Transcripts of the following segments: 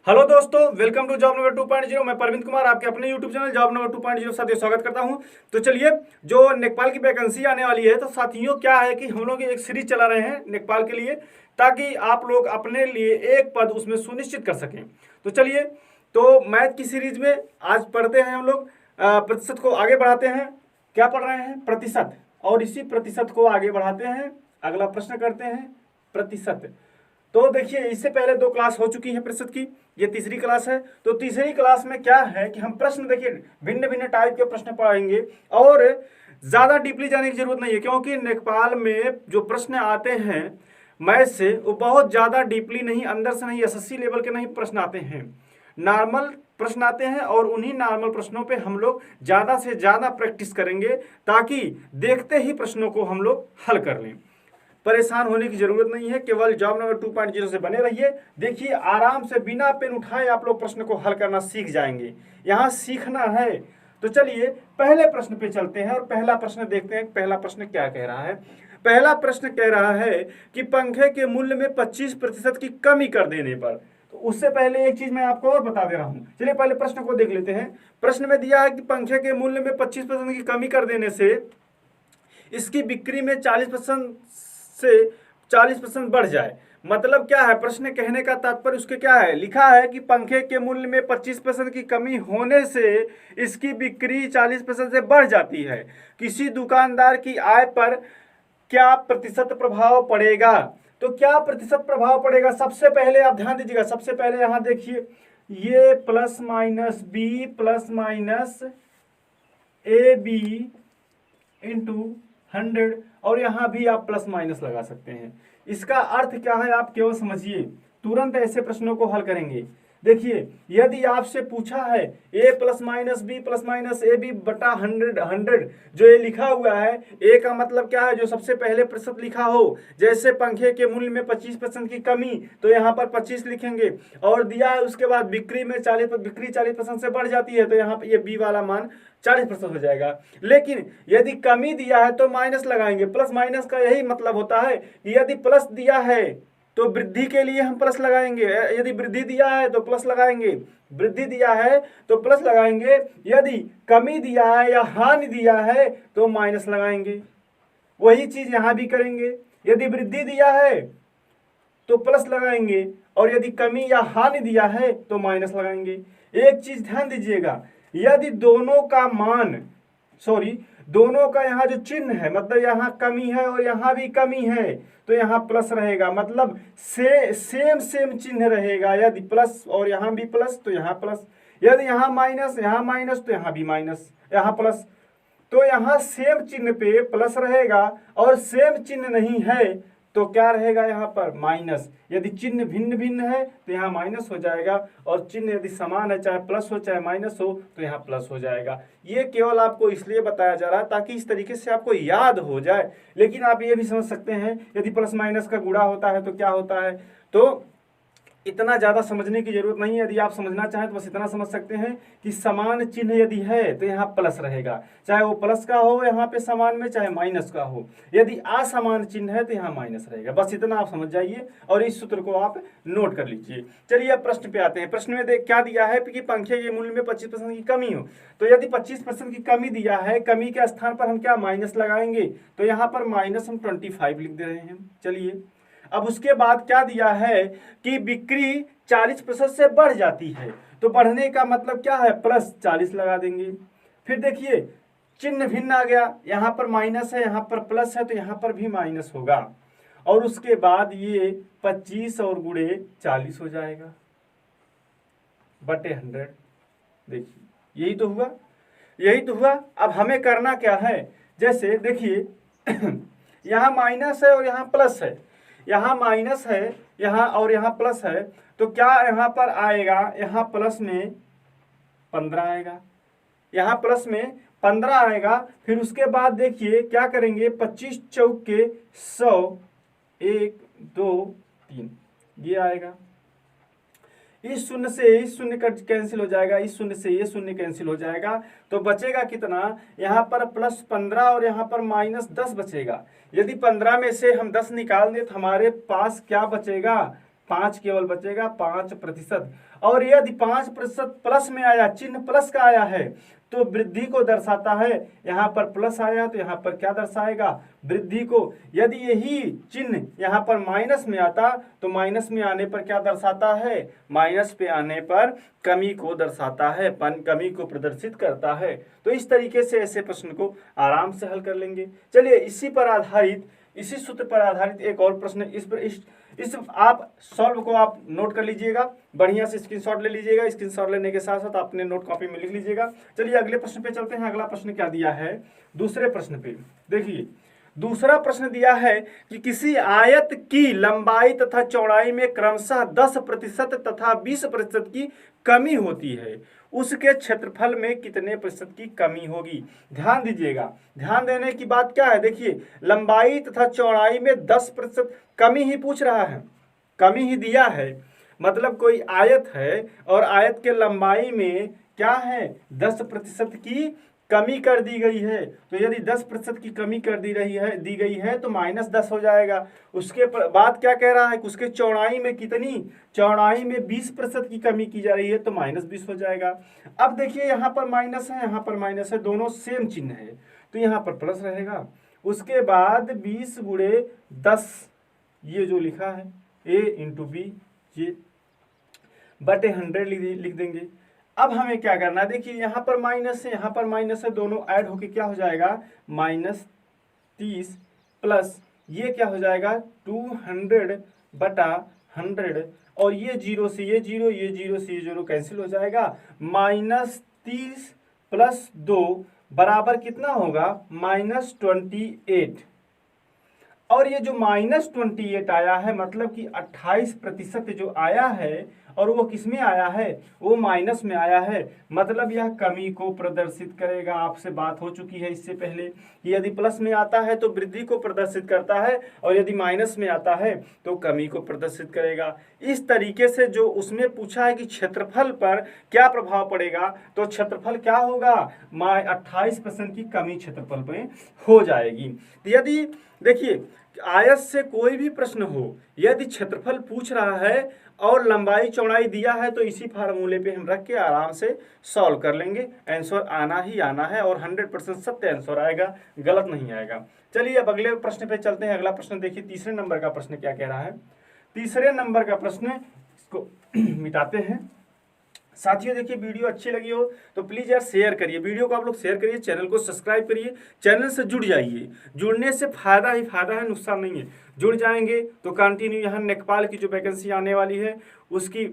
Hello दोस्तों, welcome to job number 2.0। मैं परविंद कुमार आपके अपने यूट्यूब चैनल जॉब नंबर 2.0 साथियों स्वागत करता हूं। तो चलिए, जो नेपाल की वैकेंसी आने वाली है, तो साथियों क्या है कि हम लोग एक सीरीज चला रहे हैं नेपाल के लिए, ताकि आप लोग अपने लिए एक पद उसमें सुनिश्चित कर सकें। तो चलिए, तो मैथ की सीरीज में आज पढ़ते हैं हम लोग, प्रतिशत को आगे बढ़ाते हैं। क्या पढ़ रहे हैं? प्रतिशत। और इसी प्रतिशत को आगे बढ़ाते हैं। अगला प्रश्न करते हैं, प्रतिशत। तो देखिए, इससे पहले 2 क्लास हो चुकी है प्रतिशत की, ये तीसरी क्लास है। तो तीसरी क्लास में क्या है कि हम प्रश्न, देखिए, भिन्न भिन्न टाइप के प्रश्न पढ़ाएंगे और ज़्यादा डीपली जाने की जरूरत नहीं है, क्योंकि नेपाल में जो प्रश्न आते हैं मैथ से, वो बहुत ज़्यादा डीपली नहीं, अंदर से नहीं, एसएससी लेवल के नहीं प्रश्न आते हैं, नॉर्मल प्रश्न आते हैं। और उन्हीं नॉर्मल प्रश्नों पे हम लोग ज़्यादा से ज़्यादा प्रैक्टिस करेंगे, ताकि देखते ही प्रश्नों को हम लोग हल कर लें। परेशान होने की जरूरत नहीं है, केवल जॉब नंबर 2.0 से बने रहिए। देखिए, आराम से बिना पेन उठाए आप लोग प्रश्न को हल करना सीख जाएंगे। यहाँ सीखना है। तो चलिए, पहले प्रश्न पे चलते हैं और पहला प्रश्न देखते हैं। पहला प्रश्न क्या कह रहा है? पहला प्रश्न कह रहा है कि पंखे के मूल्य में 25% की कमी कर देने पर। तो उससे पहले एक चीज मैं आपको और बता दे रहा हूं। चलिए, पहले प्रश्न को देख लेते हैं। प्रश्न में दिया है कि पंखे के मूल्य में 25% की कमी कर देने से इसकी बिक्री में 40% से 40% बढ़ जाए। मतलब क्या है? प्रश्न कहने का तात्पर्य उसके क्या है? लिखा है कि पंखे के मूल्य में 25% की कमी होने से इसकी बिक्री 40% से बढ़ जाती है। किसी दुकानदार की आय पर क्या प्रतिशत प्रभाव पड़ेगा? तो क्या प्रतिशत प्रभाव पड़ेगा? सबसे पहले आप ध्यान दीजिएगा। सबसे पहले यहां देखिए, ये plus minus B plus minus A B into 100, और यहां भी आप प्लस माइनस लगा सकते हैं। इसका अर्थ क्या है आप केवल समझिए, तुरंत ऐसे प्रश्नों को हल करेंगे। देखिए, यदि आपसे पूछा है a plus minus B plus minus A B बटा 100, जो ये लिखा हुआ है, a का मतलब क्या है? जो सबसे पहले प्रतिशत लिखा हो। जैसे पंखे के मूल्य में 25% की कमी, तो यहाँ पर 25 लिखेंगे। और दिया है उसके बाद बिक्री में 40% से बढ़ जाती है, तो यहाँ पर ये बी वाला मान 40% हो जाएगा। लेकिन यदि कमी दिया है तो माइनस लगाएंगे। प्लस माइनस का यही मतलब होता है कि यदि प्लस दिया है तो वृद्धि के लिए हम प्लस लगाएंगे, यदि वृद्धि दिया है तो प्लस लगाएंगे, वृद्धि दिया है तो प्लस लगाएंगे। यदि कमी दिया है या हानि दिया है तो माइनस लगाएंगे। वही चीज यहां भी करेंगे। यदि वृद्धि दिया है तो प्लस लगाएंगे, और यदि कमी या हानि दिया है तो माइनस लगाएंगे। एक चीज ध्यान दीजिएगा, यदि दोनों का यहाँ जो चिन्ह है, मतलब यहाँ कमी है और यहाँ भी कमी है, तो यहाँ प्लस रहेगा। मतलब सेम चिन्ह रहेगा। यदि प्लस और यहाँ भी प्लस तो यहाँ प्लस, यदि यहाँ माइनस तो यहाँ भी माइनस, यहाँ प्लस। तो यहाँ सेम चिन्ह पे प्लस रहेगा, और सेम चिन्ह नहीं है तो क्या रहेगा? यहाँ पर माइनस। यदि चिन्ह भिन्न भिन्न है तो यहाँ माइनस हो जाएगा, और चिन्ह यदि समान है, चाहे प्लस हो चाहे माइनस हो, तो यहाँ प्लस हो जाएगा। ये केवल आपको इसलिए बताया जा रहा है ताकि इस तरीके से आपको याद हो जाए। लेकिन आप ये भी समझ सकते हैं, यदि प्लस माइनस का गुणा होता है तो क्या होता है। तो इतना ज़्यादा समझने की जरूरत नहीं है। यदि आप समझना चाहें तो बस इतना समझ सकते हैं कि समान चिन्ह यदि है तो यहाँ प्लस रहेगा, चाहे वो प्लस का हो यहाँ पे समान में, चाहे माइनस का हो। यदि असमान चिन्ह है तो यहाँ माइनस रहेगा। बस इतना आप समझ जाइए और इस सूत्र को आप नोट कर लीजिए। चलिए, अब प्रश्न पे आते हैं। प्रश्न में क्या दिया है कि पंखे के मूल्य में 25% की कमी हो। तो यदि 25% की कमी दिया है, कमी के स्थान पर हम क्या माइनस लगाएंगे, तो यहाँ पर माइनस हम 25 लिख दे रहे हैं। चलिए, अब उसके बाद क्या दिया है कि बिक्री 40% से बढ़ जाती है, तो बढ़ने का मतलब क्या है? प्लस 40 लगा देंगे। फिर देखिए, चिन्ह भिन्न आ गया, यहाँ पर माइनस है, यहाँ पर प्लस है, तो यहाँ पर भी माइनस होगा। और उसके बाद ये 25 और गुणे 40 हो जाएगा बटे 100। देखिए, यही तो हुआ। अब हमें करना क्या है? जैसे देखिए यहाँ माइनस है और यहाँ प्लस है, यहाँ माइनस है यहाँ और यहाँ प्लस है, तो क्या यहाँ पर आएगा? यहाँ प्लस में 15 आएगा, यहाँ प्लस में 15 आएगा। फिर उसके बाद देखिए क्या करेंगे, 25 चौके 100, 1 2 3, ये आएगा। इस शून्य से इस शून्य का कैंसिल हो जाएगा, इस शून्य से ये शून्य कैंसिल हो जाएगा। तो बचेगा कितना? यहाँ पर प्लस 15 और यहाँ पर -10 बचेगा। यदि 15 में से हम 10 निकाल दें तो हमारे पास क्या बचेगा? 5 केवल बचेगा 5%। और यदि 5% प्लस में आया, चिन्ह प्लस का आया है तो वृद्धि को दर्शाता है। यहाँ पर प्लस आया तो यहाँ पर क्या दर्शाएगा, वृद्धि को। यदि यही चिन्ह यहाँ पर माइनस में आता तो माइनस में आने पर क्या दर्शाता है, माइनस पे आने पर कमी को दर्शाता है, कमी को प्रदर्शित करता है। तो इस तरीके से ऐसे प्रश्न को आराम से हल कर लेंगे। चलिए इसी पर आधारित, इसी सूत्र पर आधारित एक और प्रश्न इस आप सॉल्व को आप नोट कर लीजिएगा, बढ़िया से स्क्रीनशॉट ले लीजिएगा। स्क्रीनशॉट लेने के साथ साथ अपने नोट कॉपी में लिख लीजिएगा। चलिए अगले प्रश्न पे चलते हैं। अगला प्रश्न क्या दिया है, दूसरे प्रश्न पे देखिए। दूसरा प्रश्न दिया है कि किसी आयत की लंबाई तथा चौड़ाई में क्रमशः 10% तथा 20% की कमी होती है, उसके क्षेत्रफल में कितने प्रतिशत की कमी होगी। ध्यान दीजिएगा, ध्यान देने की बात क्या है, देखिए लंबाई तथा चौड़ाई में 10% कमी ही पूछ रहा है, कमी ही दिया है। मतलब कोई आयत है और आयत के लंबाई में क्या है, 10% की कमी कर दी गई है। तो यदि 10% की कमी कर दी गई है तो -10 हो जाएगा। उसके बाद क्या कह रहा है कि उसके चौड़ाई में कितनी, चौड़ाई में 20% की कमी की जा रही है तो -20 हो जाएगा। अब देखिए यहाँ पर माइनस है, यहाँ पर माइनस है, दोनों सेम चिन्ह है तो यहाँ पर प्लस रहेगा। उसके बाद 20 × 10 ये जो लिखा है a × b ये बटे 100 लिख देंगे। अब हमें क्या करना है, देखिए यहाँ पर माइनस है, यहाँ पर माइनस है, दोनों ऐड होके क्या हो जाएगा -30 प्लस ये क्या हो जाएगा 200/100 और ये 0 से ये 0, ये 0 से ये 0 कैंसिल हो जाएगा। -30 + 2 बराबर कितना होगा, -28। और ये जो -28 आया है मतलब कि 28% जो आया है और वो किस में आया है, वो माइनस में आया है। मतलब यह कमी को प्रदर्शित करेगा। आपसे बात हो चुकी है इससे पहले कि यदि प्लस में आता है तो वृद्धि को प्रदर्शित करता है और यदि माइनस में आता है तो कमी को प्रदर्शित करेगा। इस तरीके से जो उसमें पूछा है कि क्षेत्रफल पर क्या प्रभाव पड़ेगा, तो क्षेत्रफल क्या होगा, 28% की कमी क्षेत्रफल में हो जाएगी। यदि देखिए आयत से कोई भी प्रश्न हो, यदि क्षेत्रफल पूछ रहा है और लंबाई चौड़ाई दिया है तो इसी फार्मूले पे हम रख के आराम से सॉल्व कर लेंगे। आंसर आना ही आना है और 100% सत्य आंसर आएगा, गलत नहीं आएगा। चलिए अब अगले प्रश्न पे चलते हैं। अगला प्रश्न देखिए, तीसरे नंबर का प्रश्न क्या कह रहा है। तीसरे नंबर का प्रश्न, इसको मिटाते हैं। साथियों देखिए वीडियो अच्छी लगी हो तो प्लीज़ यार शेयर करिए, वीडियो को आप लोग शेयर करिए, चैनल को सब्सक्राइब करिए, चैनल से जुड़ जाइए। जुड़ने से फायदा ही फायदा है, नुकसान नहीं है। जुड़ जाएंगे तो कंटिन्यू यहाँ नेकपाल की जो वैकेंसी आने वाली है उसकी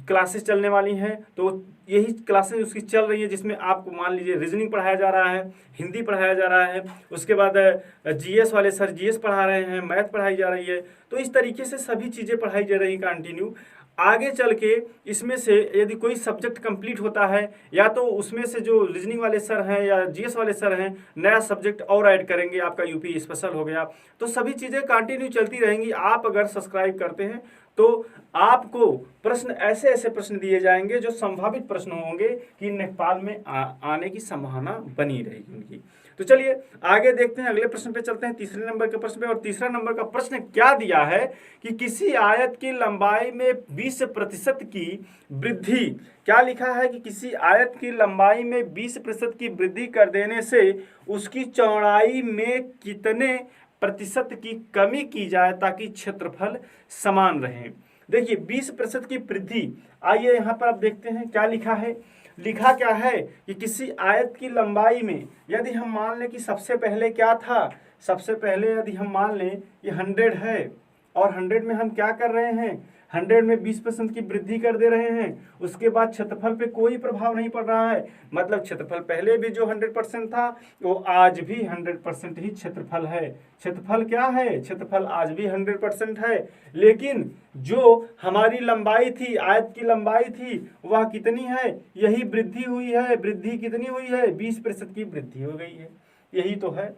क्लासेस चलने वाली हैं। तो यही क्लासेस उसकी चल रही है जिसमें आपको मान लीजिए रीजनिंग पढ़ाया जा रहा है, हिंदी पढ़ाया जा रहा है, उसके बाद जीएस वाले सर जीएस पढ़ा रहे हैं, मैथ पढ़ाई जा रही है। तो इस तरीके से सभी चीज़ें पढ़ाई जा रही कंटिन्यू। आगे चल के इसमें से यदि कोई सब्जेक्ट कंप्लीट होता है या तो उसमें से जो रीजनिंग वाले सर हैं या जीएस वाले सर हैं नया सब्जेक्ट और ऐड करेंगे, आपका यूपी स्पेशल हो गया। तो सभी चीज़ें कंटिन्यू चलती रहेंगी। आप अगर सब्सक्राइब करते हैं तो आपको प्रश्न ऐसे ऐसे प्रश्न दिए जाएंगे जो संभावित प्रश्न होंगे कि नेपाल में आने की संभावना बनी रहेगी उनकी। तो चलिए आगे देखते हैं, अगले प्रश्न पे चलते हैं, तीसरे नंबर के प्रश्न पे। और तीसरा नंबर का प्रश्न क्या दिया है कि किसी आयत की लंबाई में 20% की वृद्धि, क्या लिखा है कि किसी आयत की लंबाई में 20% की वृद्धि कर देने से उसकी चौड़ाई में कितने प्रतिशत की कमी की जाए ताकि क्षेत्रफल समान रहे। देखिए 20% की वृद्धि, आइए यहाँ पर आप देखते हैं क्या लिखा है। लिखा क्या है कि किसी आयत की लंबाई में यदि हम मान लें कि सबसे पहले क्या था, सबसे पहले यदि हम मान लें कि 100 है और 100 में हम क्या कर रहे हैं, 100 में 20% की वृद्धि कर दे रहे हैं। उसके बाद क्षेत्रफल पे कोई प्रभाव नहीं पड़ रहा है, मतलब क्षेत्रफल पहले भी जो 100% था वो आज भी 100% ही क्षेत्रफल है। क्षेत्रफल क्या है, क्षेत्रफल आज भी 100% है। लेकिन जो हमारी लंबाई थी, आयत की लंबाई थी, वह कितनी है, यही वृद्धि हुई है। वृद्धि कितनी हुई है, 20% की वृद्धि हो गई है, यही तो है।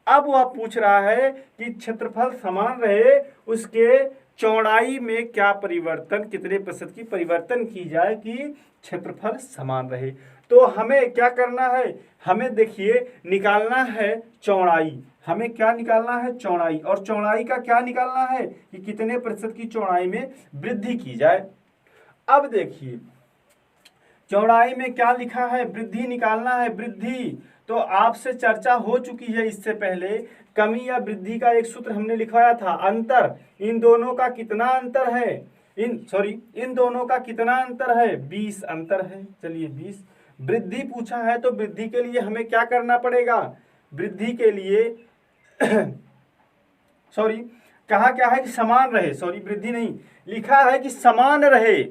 अब वह पूछ रहा है कि क्षेत्रफल समान रहे, उसके चौड़ाई में क्या परिवर्तन, कितने प्रतिशत की परिवर्तन की जाए कि क्षेत्रफल समान रहे। तो हमें क्या करना है, हमें देखिए निकालना है चौड़ाई, हमें क्या निकालना है, चौड़ाई, और चौड़ाई का क्या निकालना है कि कितने प्रतिशत की चौड़ाई में वृद्धि की जाए। अब देखिए चौड़ाई में क्या लिखा है, वृद्धि निकालना है, वृद्धि। तो आपसे चर्चा हो चुकी है इससे पहले, कमी या वृद्धि का एक सूत्र हमने लिखवाया था, अंतर, इन दोनों का कितना अंतर है, इन दोनों का कितना अंतर है, 20 अंतर है। चलिए 20। वृद्धि पूछा है तो वृद्धि के लिए हमें क्या करना पड़ेगा, वृद्धि के लिए कहा क्या है कि समान रहे, वृद्धि नहीं, लिखा है कि समान रहे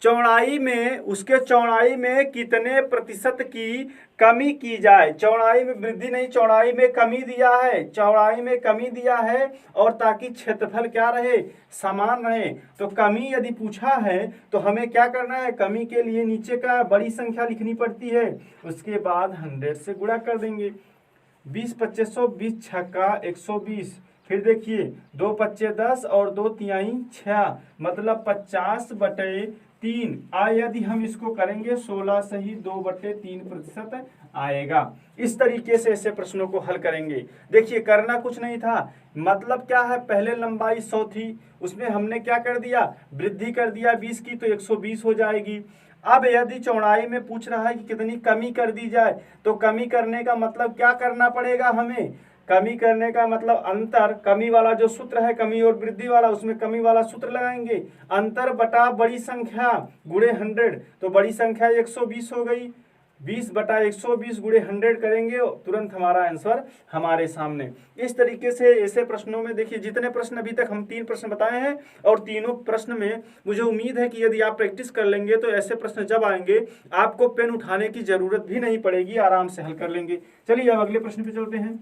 चौड़ाई में, उसके चौड़ाई में कितने प्रतिशत की कमी की जाए। चौड़ाई में वृद्धि नहीं, चौड़ाई में कमी दिया है, चौड़ाई में कमी दिया है, और ताकि क्षेत्रफल क्या रहे, समान रहे। तो कमी यदि पूछा है तो हमें क्या करना है, कमी के लिए नीचे का बड़ी संख्या लिखनी पड़ती है, उसके बाद 100 से गुणा कर देंगे। 20 2500, 20 छक्का 120, फिर देखिए 2 पच्चे 10 और 2 तिहाई 6, मतलब 50/3। यदि हम इसको करेंगे 16 सही 2/3% आएगा। इस तरीके से ऐसे प्रश्नों को हल करेंगे। देखिए करना कुछ नहीं था, मतलब क्या है, पहले लंबाई 100 थी, उसमें हमने क्या कर दिया, वृद्धि कर दिया 20 की, तो 120 हो जाएगी। अब यदि चौड़ाई में पूछ रहा है कि कितनी कमी कर दी जाए, तो कमी करने का मतलब क्या करना पड़ेगा हमें, कमी करने का मतलब अंतर, कमी वाला जो सूत्र है कमी और वृद्धि वाला, उसमें कमी वाला सूत्र लगाएंगे, अंतर बटा बड़ी संख्या गुणे 100, तो बड़ी संख्या 120 हो गई, 20/120 गुणे 100 करेंगे, तुरंत हमारा आंसर हमारे सामने। इस तरीके से ऐसे प्रश्नों में देखिए जितने प्रश्न अभी तक हम 3 प्रश्न बताए हैं, और तीनों प्रश्न में मुझे उम्मीद है कि यदि आप प्रैक्टिस कर लेंगे तो ऐसे प्रश्न जब आएंगे आपको पेन उठाने की जरूरत भी नहीं पड़ेगी, आराम से हल कर लेंगे। चलिए अब अगले प्रश्न पे चलते हैं।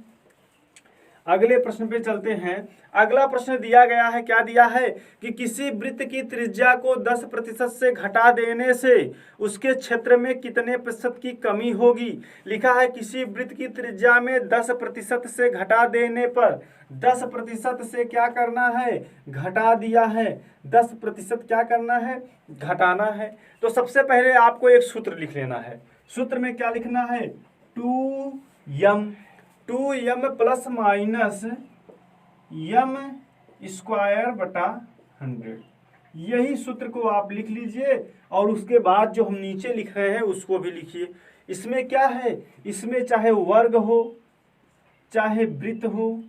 अगले प्रश्न पे चलते हैं। अगला प्रश्न दिया गया है, क्या दिया है कि किसी वृत्त की त्रिज्या को 10% से घटा देने से उसके क्षेत्र में कितने प्रतिशत की कमी होगी। लिखा है किसी वृत्त की त्रिज्या में 10% से घटा देने पर, 10% से क्या करना है, घटा दिया है, 10% क्या करना है, घटाना है। तो सबसे पहले आपको एक सूत्र लिख लेना है। सूत्र में क्या लिखना है, 2m plus minus m square बटा 100, यही सूत्र को आप लिख लीजिए, और उसके बाद जो हम नीचे लिख रहे हैं उसको भी लिखिए। इसमें क्या है, इसमें चाहे वर्ग हो, चाहे वृत्त हो,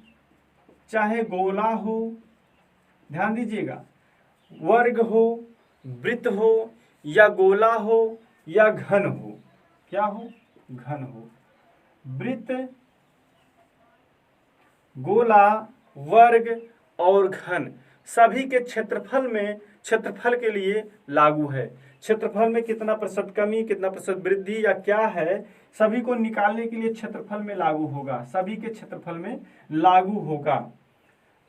चाहे गोला हो, ध्यान दीजिएगा, वर्ग हो, वृत्त हो, या गोला हो, या घन हो, क्या हो, घन हो, वृत्त, गोला, वर्ग और घन सभी के क्षेत्रफल के लिए लागू है। क्षेत्रफल में कितना प्रतिशत कमी, कितना प्रतिशत वृद्धि या क्या है, सभी को निकालने के लिए क्षेत्रफल में लागू होगा, सभी के क्षेत्रफल में लागू होगा।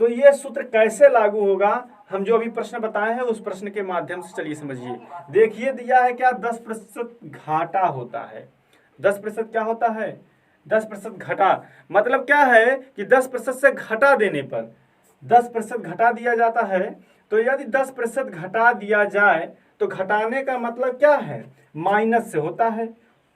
तो ये सूत्र कैसे लागू होगा, हम जो अभी प्रश्न बताए हैं उस प्रश्न के माध्यम से चलिए समझिए। देखिए दिया है क्या, 10% घाटा होता है। 10% क्या होता है, 10% घटा, मतलब क्या है कि 10% से घटा देने पर 10% घटा दिया जाता है। तो यदि 10% घटा दिया जाए तो घटाने का मतलब क्या है, माइनस से होता है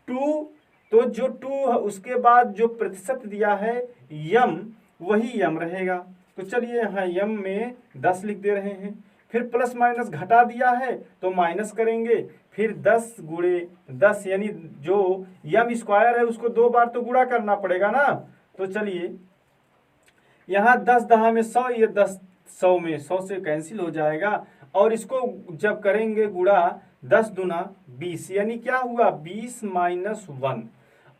2, तो जो 2 है उसके बाद जो प्रतिशत दिया है यम, वही यम रहेगा। तो चलिए यहाँ यम में 10 लिख दे रहे हैं, फिर प्लस माइनस घटा दिया है तो माइनस करेंगे, फिर 10 गुणे 10, यानी जो यम स्क्वायर है उसको 2 बार तो गुणा करना पड़ेगा ना। तो चलिए यहाँ 10 दहा में 100, ये 10 100 में 100 से कैंसिल हो जाएगा, और इसको जब करेंगे गुणा 10 दूना 20, यानी क्या हुआ 20 माइनस 1।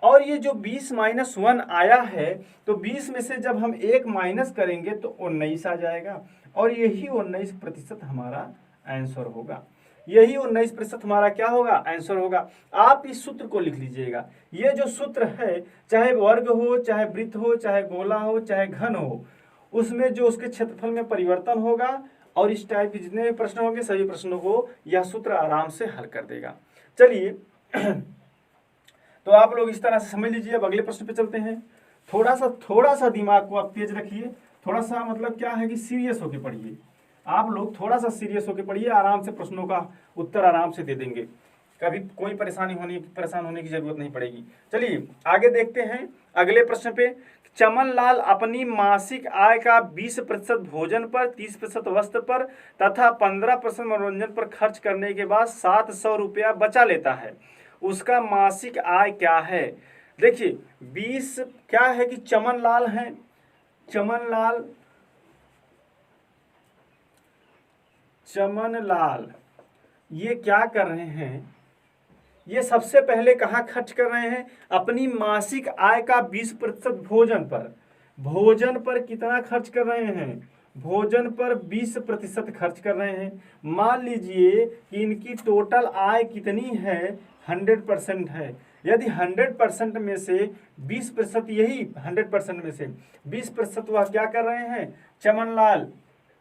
और ये जो 20 माइनस 1 आया है, तो 20 में से जब हम 1 माइनस करेंगे तो 19 आ जाएगा, और यही 19% हमारा आंसर होगा। यही 19% हमारा क्या होगा, आंसर होगा। आप इस सूत्र को लिख लीजिएगा। ये जो सूत्र है, चाहे वर्ग हो, चाहे वृत्त हो, चाहे गोला हो, चाहे घन हो, उसमें जो उसके क्षेत्रफल में परिवर्तन होगा, और इस टाइप के जितने भी प्रश्न होंगे सभी प्रश्नों को यह सूत्र आराम से हल कर देगा। चलिए तो आप लोग इस तरह से समझ लीजिए। अब अगले प्रश्न पे चलते हैं। थोड़ा सा दिमाग को आप तेज रखिए, थोड़ा सा मतलब क्या है कि सीरियस होके पढ़िए। आप लोग थोड़ा सा सीरियस होके पढ़िए, आराम से प्रश्नों का उत्तर आराम से दे देंगे, कभी कोई परेशान होने की जरूरत नहीं पड़ेगी। चलिए आगे देखते हैं अगले प्रश्न पे। चमनलाल अपनी मासिक आय का 20% भोजन पर, 30% वस्त्र पर तथा 15% मनोरंजन पर खर्च करने के बाद 700 रुपया बचा लेता है। उसका मासिक आय क्या है? देखिए 20 क्या है कि चमनलाल हैं, चमनलाल ये क्या कर रहे हैं, ये सबसे पहले कहाँ खर्च कर रहे हैं? अपनी मासिक आय का 20% भोजन पर। भोजन पर कितना खर्च कर रहे हैं? भोजन पर 20% खर्च कर रहे हैं। मान लीजिए कि इनकी टोटल आय कितनी है? 100% है। यदि 100% में से 20%, यही 100% में से 20% वह क्या कर रहे हैं? चमनलाल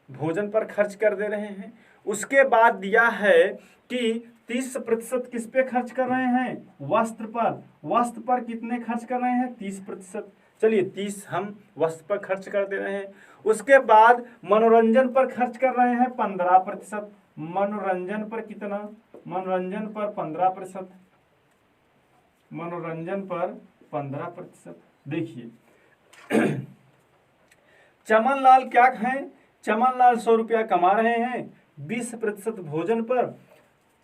भोजन पर खर्च कर दे रहे हैं। उसके बाद दिया है कि 30% किस पे खर्च कर रहे हैं? वस्त्र पर। वस्त्र पर कितने खर्च कर रहे हैं? 30%। चलिए 30 हम वस्त्र पर खर्च कर दे रहे हैं। उसके बाद मनोरंजन पर खर्च कर रहे हैं 15%। मनोरंजन पर कितना? मनोरंजन पर 15%। मनोरंजन पर 15%। देखिए चमनलाल क्या हैं? चमनलाल 100 रुपया कमा रहे हैं, 20% भोजन पर,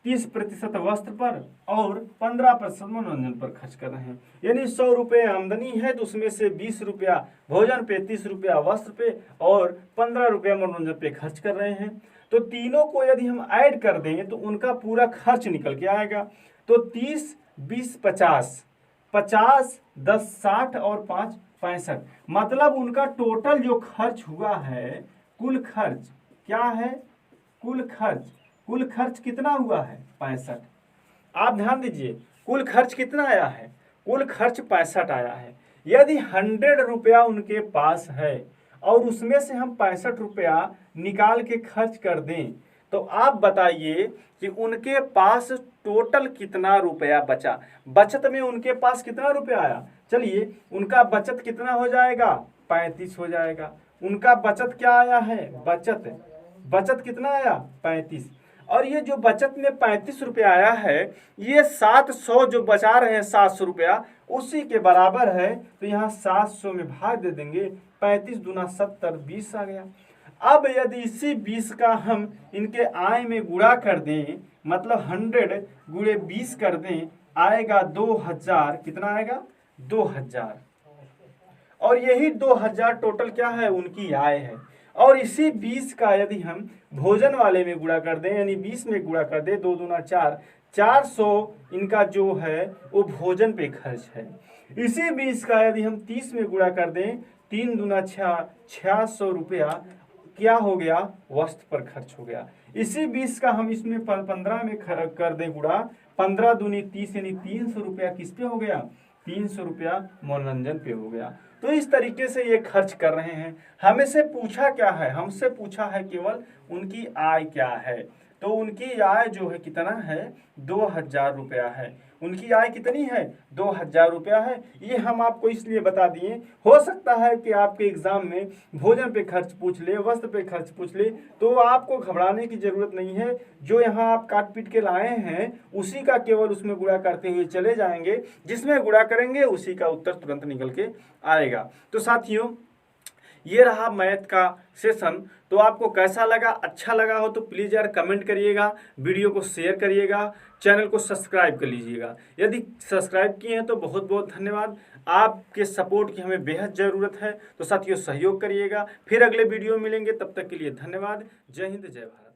30% वस्त्र पर और 15% मनोरंजन पर खर्च कर रहे हैं। यानी 100 रुपये आमदनी है तो उसमें से 20 रुपया भोजन पे, 30 रुपया वस्त्र पे और 15 रुपया मनोरंजन पे खर्च कर रहे हैं। तो तीनों को यदि हम ऐड कर दें तो उनका पूरा खर्च निकल के आएगा। तो 30, 20, 50, 50, 10, 60 और 5, 65। मतलब उनका टोटल जो खर्च हुआ है, कुल खर्च क्या है? कुल खर्च कितना हुआ है? 65। आप ध्यान दीजिए, कुल खर्च कितना आया है? कुल खर्च 65 आया है। यदि 100 रुपया उनके पास है और उसमें से हम 65 रुपया निकाल के खर्च कर दें तो आप बताइए कि उनके पास टोटल कितना रुपया बचा? बचत में उनके पास कितना रुपया आया? चलिए उनका बचत कितना हो जाएगा? 35 हो जाएगा। उनका बचत क्या आया है? बचत कितना आया? 35। और ये जो बचत में 35 रुपया आया है, ये 700 जो बचा रहे हैं 700 रुपया, उसी के बराबर है। तो यहाँ 700 में भाग दे देंगे, 35 दूना 70, 20 आ गया। अब यदि इसी 20 का हम इनके आय में गुणा कर दें, मतलब 100 गुणे 20 कर दें, आएगा 2000। कितना आएगा? 2000। और यही 2000 टोटल क्या है? उनकी आय है। और इसी 20 का यदि हम भोजन वाले में गुणा कर दें, यानी 20 में गुणा कर दें, 2 दूना 4, 400 इनका जो है वो भोजन पे खर्च है। इसी 20 का यदि हम 30 में गुणा कर दें, 3 दूना 6, 600 रुपया क्या हो गया? वस्त्र पर खर्च हो गया। इसी 20 का हम इसमें 15 में कर दें गुणा, 15 दूनी 30, यानी 300 रुपया किस पे हो गया? 300 रुपया मनोरंजन पे हो गया। तो इस तरीके से ये खर्च कर रहे हैं। हमें से पूछा क्या है? हमसे पूछा है केवल उनकी आय क्या है। तो उनकी आय जो है कितना है? 2000 रुपया है। उनकी आय कितनी है? 2000 रुपया है। ये हम आपको इसलिए बता दिए, हो सकता है कि आपके एग्जाम में भोजन पे खर्च पूछ ले, वस्त्र पे खर्च पूछ ले, तो आपको घबराने की जरूरत नहीं है। जो यहाँ आप काट पीट के लाए हैं उसी का केवल उसमें गुणा करते हुए चले जाएंगे, जिसमें गुणा करेंगे उसी का उत्तर तुरंत निकल के आएगा। तो साथियों, ये रहा मैथ का सेशन। तो आपको कैसा लगा? अच्छा लगा हो तो प्लीज़ यार कमेंट करिएगा, वीडियो को शेयर करिएगा, चैनल को सब्सक्राइब कर लीजिएगा। यदि सब्सक्राइब किए हैं तो बहुत बहुत धन्यवाद। आपके सपोर्ट की हमें बेहद ज़रूरत है। तो साथियों सहयोग करिएगा। फिर अगले वीडियो मिलेंगे, तब तक के लिए धन्यवाद। जय हिंद, जय भारत।